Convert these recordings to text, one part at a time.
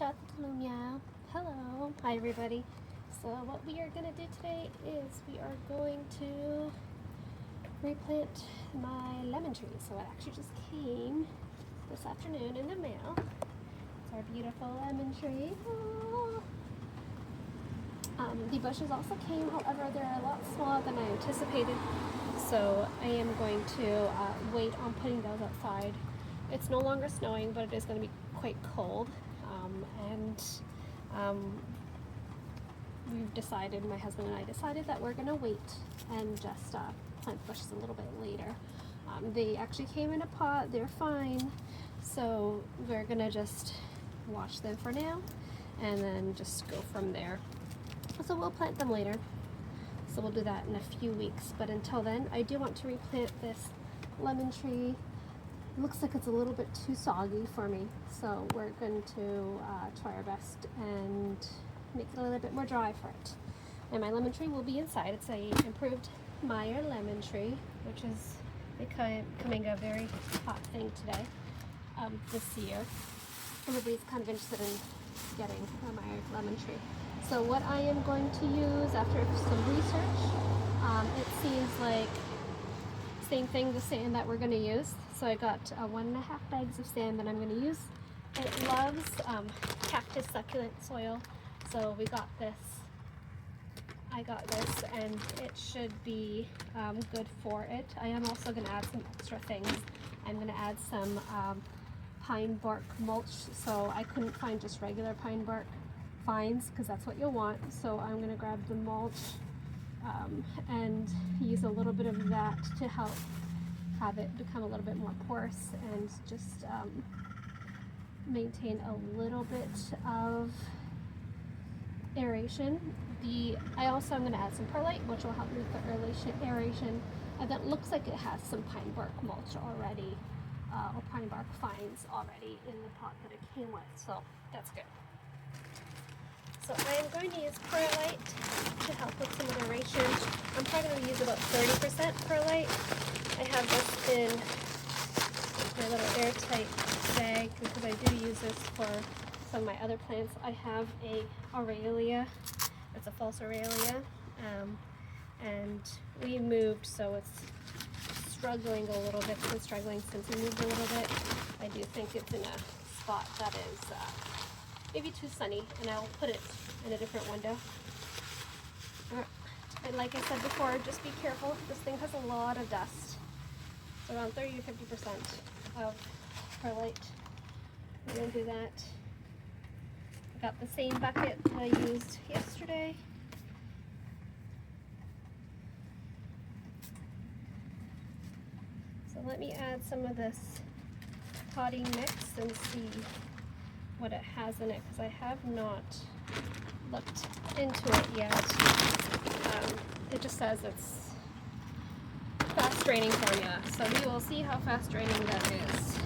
Hello. Hi everybody. So what we are going to do today is we are going to replant my lemon tree. So it actually just came this afternoon in the mail. It's our beautiful lemon tree. The bushes also came, however they're a lot smaller than I anticipated. So I am going to wait on putting those outside. It's no longer snowing, but it is going to be quite cold. We've decided, my husband and I decided that we're going to wait and just plant bushes a little bit later. They actually came in a pot, they're fine, so we're going to just watch them for now and then just go from there. So we'll plant them later. So we'll do that in a few weeks, but until then I do want to replant this lemon tree. Looks like it's a little bit too soggy for me, so we're going to try our best and make it a little bit more dry for it. And my lemon tree will be inside. It's a improved Meyer Lemon tree, which is becoming a very hot thing today, this year. Everybody's kind of interested in getting a Meyer Lemon tree. So what I am going to use after some research, it seems like same thing, the sand that we're going to use. So I got 1.5 bags of sand that I'm going to use. It loves Cactus succulent soil, so we got this. I got this, and it should be good for it. I am also going to add some extra things. I'm going to add some pine bark mulch. So I couldn't find just regular pine bark fines because that's what you'll want. So I'm going to grab the mulch and use a little bit of that to help have it become a little bit more porous and just maintain a little bit of aeration. I also am going to add some perlite, which will help with the aeration. And that looks like it has some pine bark mulch already, or pine bark fines already in the pot that it came with, so that's good. So I am going to use perlite to help with some of the aeration. I'm probably going to use about 30% perlite. I have this in my little airtight bag because I do use this for some of my other plants. I have a Aurelia. It's a false Aurelia, and we moved, so it's struggling a little bit. It's been struggling since we moved a little bit. I do think it's in a spot that is maybe too sunny, and I'll put it in a different window. And like I said before, just be careful. This thing has a lot of dust. It's around 30 to 50% of perlite. We're going to do that. I got the same bucket that I used yesterday. So let me add some of this potting mix and see what it has in it, because I have not looked into it yet. It just says it's fast draining formula, so we will see how fast draining that is.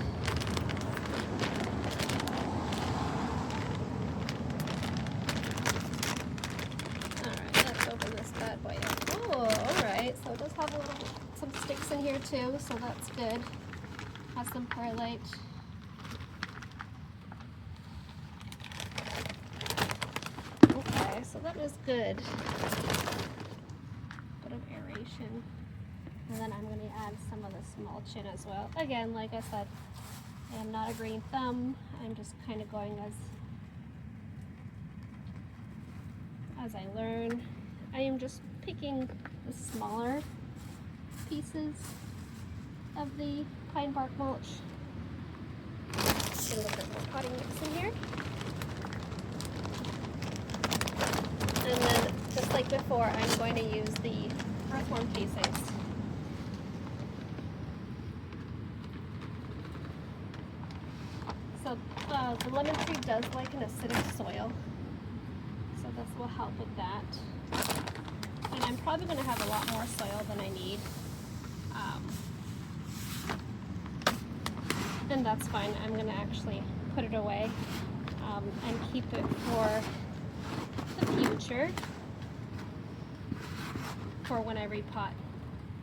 Alright, let's open this bad boy up. Oh, alright, so it does have some sticks in here too, so that's good. Has some perlite. So that is good. Bit of aeration. And then I'm going to add some of this mulch in as well. Again, like I said, I am not a green thumb. I'm just kind of going as I learn. I am just picking the smaller pieces of the pine bark mulch. Get a little bit more potting mix in here. And then, just like before, I'm going to use the earthworm casings. So the lemon tree does like an acidic soil, so this will help with that. And I'm probably going to have a lot more soil than I need. And that's fine. I'm going to actually put it away and keep it for the future, for when I repot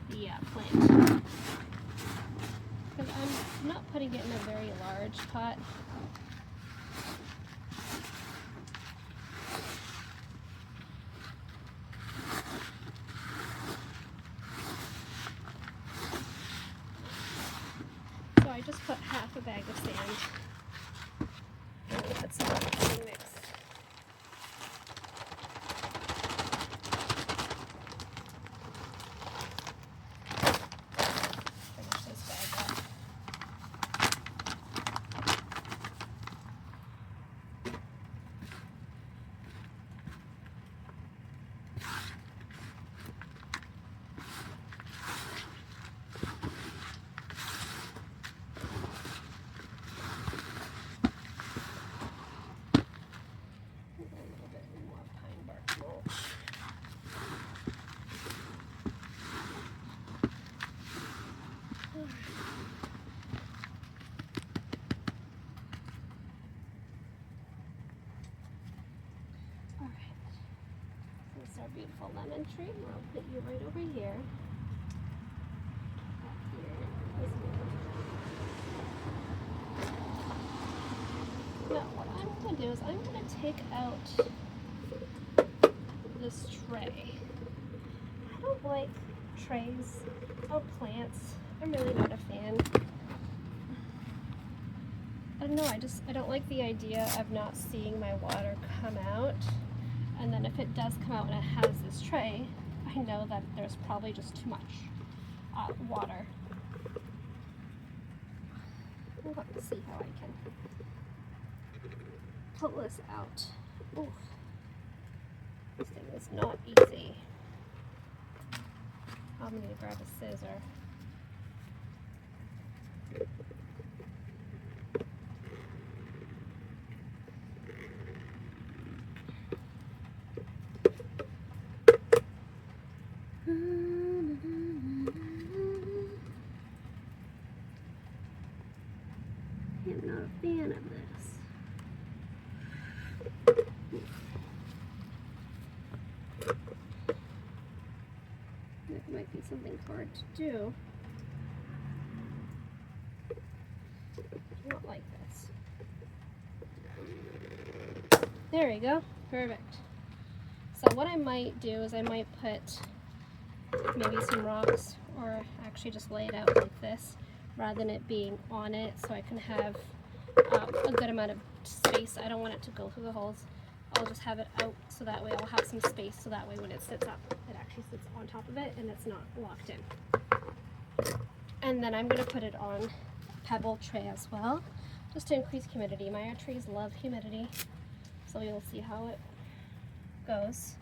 the plant. Because I'm not putting it in a very large pot. just put half a bag of sand. And we'll put some potting mix. Finish this bag up. Our beautiful lemon tree. I'll put you right over here. Now what I'm going to do is I'm going to take out this tray. I don't like trays on plants. I'm really not a fan. I don't know, I don't like the idea of not seeing my water come out. And then if it does come out and it has this tray, I know that there's probably just too much water. Let's see how I can pull this out. Ooh, this thing is not easy. I'm going to grab a scissor. I'm not a fan of this. It might be something hard to do. Not like this. There we go. Perfect. So what I might do is I might put maybe some rocks, or actually just lay it out like this rather than it being on it, so I can have a good amount of space. I don't want it to go through the holes. I'll just have it out so that way I'll have some space, so that way when it sits up, it actually sits on top of it and it's not locked in. And then I'm going to put it on a pebble tray as well, just to increase humidity. Meyer trees love humidity, so you'll see how it goes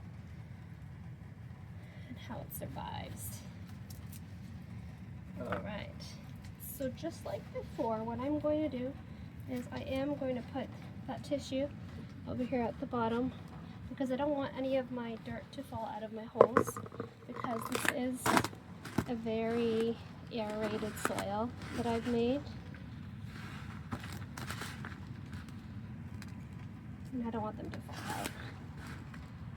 and how it survives. Alright, so just like before, what I'm going to do is I am going to put that tissue over here at the bottom, because I don't want any of my dirt to fall out of my holes, because this is a very aerated soil that I've made. And I don't want them to fall out.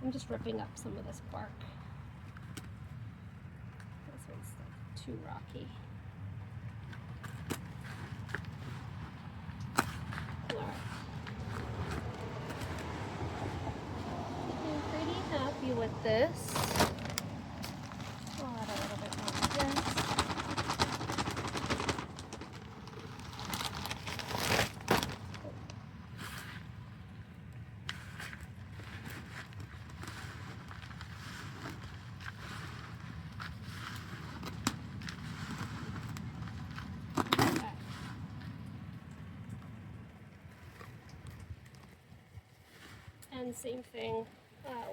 I'm just ripping up some of this bark. This one's too rocky. Alright. I'm pretty happy with this. I'll add a little bit more of this. And same thing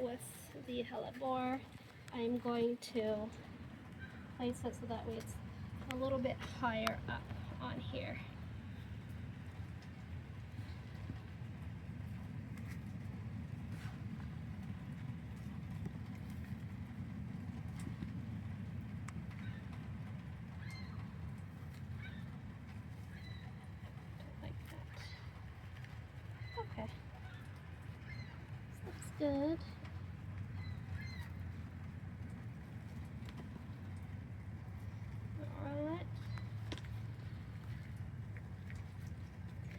with the hellebore. I'm going to place it so that way it's a little bit higher up on here. Like that. Okay. Looks good. Alright.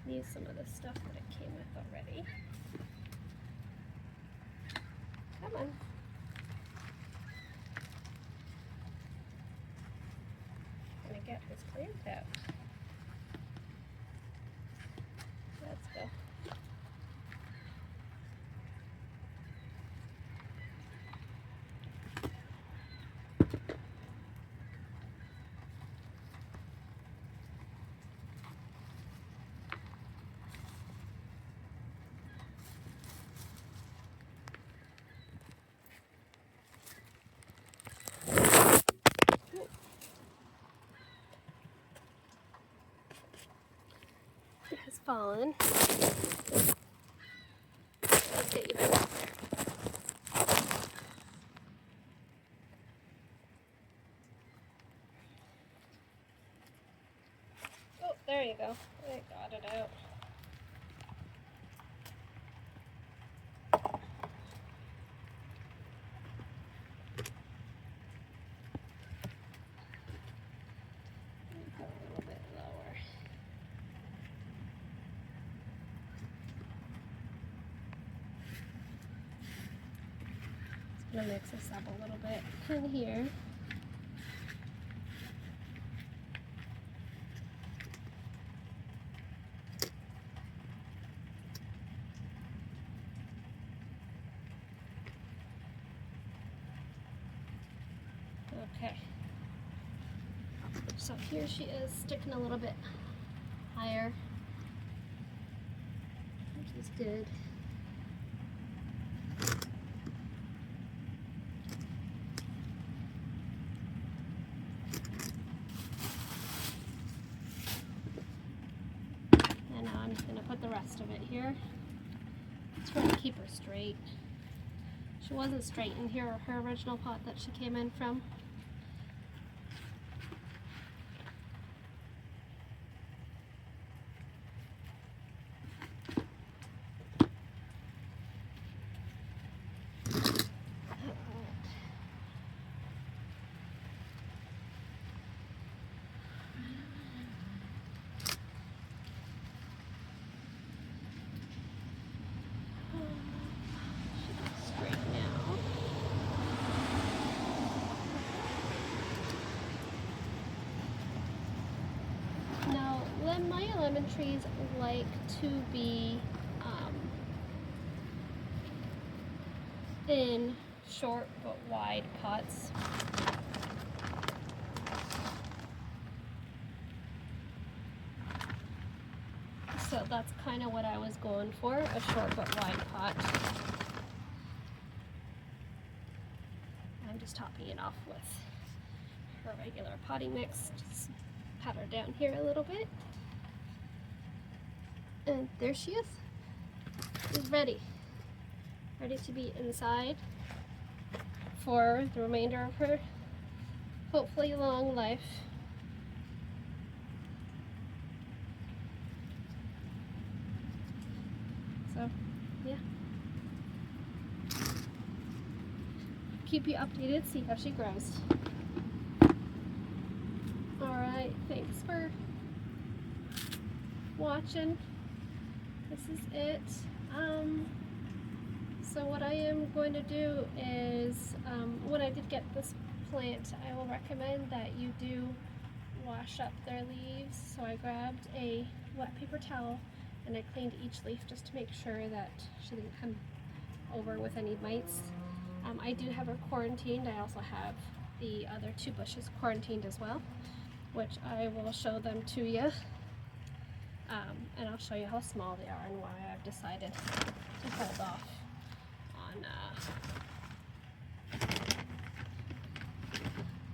Use some of the stuff that it came with already. Come on. I'm gonna get this plant out. fallen. Let's get you back up there. Oh, there you go. I got it out. Go a little bit lower. Just gonna mix this up a little bit in here. Okay, so here she is sticking a little bit higher, which is good. And now I'm just going to put the rest of it here. Just trying to keep her straight. She wasn't straight in here, her original pot that she came in from. Meyer lemon trees like to be in short but wide pots. So that's kind of what I was going for, a short but wide pot. I'm just topping it off with her regular potting mix. Just pat her down here a little bit. And there she is. She's ready to be inside for the remainder of her hopefully long life. So yeah, keep you updated, see how she grows. Alright, thanks for watching. This is it. So what I am going to do is, when I did get this plant, I will recommend that you do wash up their leaves. So I grabbed a wet paper towel and I cleaned each leaf just to make sure that she didn't come over with any mites. I do have her quarantined. I also have the other 2 bushes quarantined as well, which I will show them to you. And I'll show you how small they are and why I've decided to hold off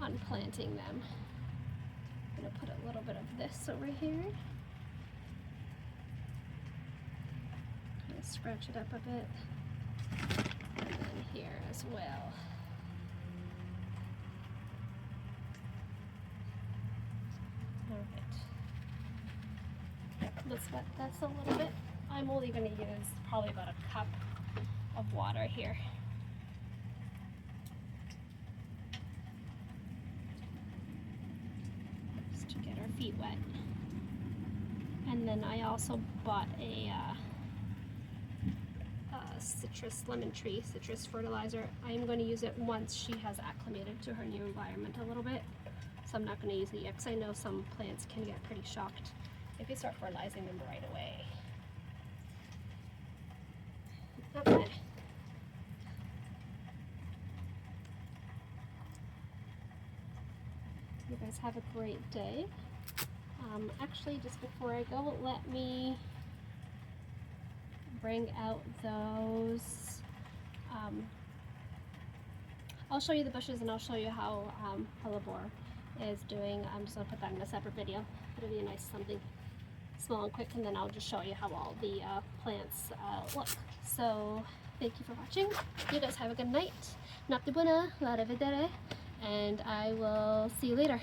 on planting them. I'm going to put a little bit of this over here. Kind of scratch it up a bit. And then here as well. Let's wet this a little bit. I'm only going to use probably about a cup of water here. Just to get our feet wet. And then I also bought a citrus lemon tree, citrus fertilizer. I'm going to use it once she has acclimated to her new environment a little bit. So I'm not going to use it yet because I know some plants can get pretty shocked if you start fertilizing them right away. Okay. You guys have a great day. Actually, just before I go, let me bring out those. I'll show you the bushes and I'll show you how hellebore is doing. I'm just going to put that in a separate video. It'll be a nice something. small and quick, and then I'll just show you how all the plants look. So thank you for watching. You guys have a good night. Notte buona, la rivedere, and I will see you later.